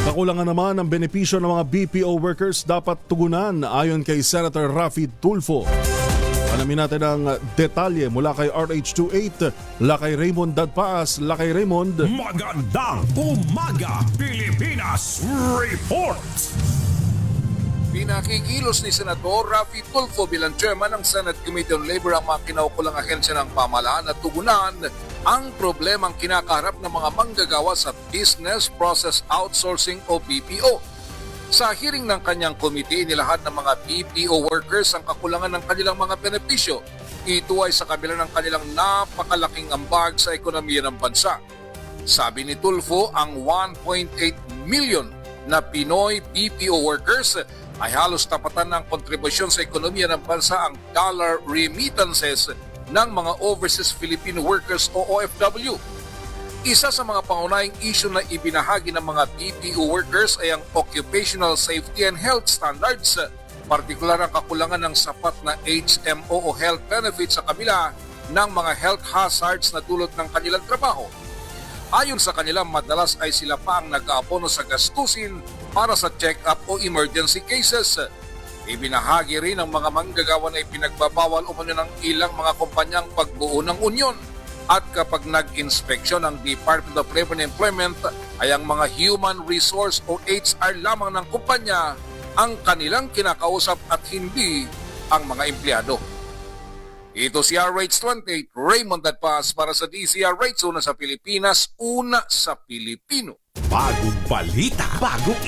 Kakulangan naman ang benepisyo ng mga BPO workers dapat tugunan ayon kay Senator Raffy Tulfo. Alamin natin ang detalye mula kay RH28, Lakay Raymond Dadpaas. Lakay Raymond. Magandang umaga, Pilipinas! Report! Pinakikilos ni Senador Raffy Tulfo bilang chairman ng Senate Committee on Labor ang mga kinaukulang ahensya ng pamahalaan at tugunan ang problemang kinakaharap ng mga manggagawa sa Business Process Outsourcing o BPO. Sa hearing ng kanyang komite, nilahad ng mga BPO workers ang kakulangan ng kanilang mga benepisyo. Ito ay sa kabila ng kanilang napakalaking ambag sa ekonomiya ng bansa. Sabi ni Tulfo, ang 1.8 million na Pinoy BPO workers ay halos tapatan ng kontribusyon sa ekonomiya ng bansa ang dollar remittances ng mga overseas Filipino workers o OFW. Isa sa mga pangunahing issue na ibinahagi ng mga BPO workers ay ang occupational safety and health standards, partikular ang kakulangan ng sapat na HMO o health benefits sa kabila ng mga health hazards na dulot ng kanilang trabaho. Ayon sa kanila, madalas ay sila pa ang nag-aapono sa gastusin para sa check-up o emergency cases. Ibinahagi rin ng mga manggagawa na ipinagbabawal umano ng ilang mga kumpanyang pagbuo ng unyon. At kapag nag-inspeksyon ng Department of Labor and Employment ay ang mga human resource o HR lamang ng kumpanya ang kanilang kinakausap at hindi ang mga empleyado. Ito si RH28, Raymond Dadpaas para sa DCRH, una sa Pilipinas, una sa Pilipino. Bagong balita, bagong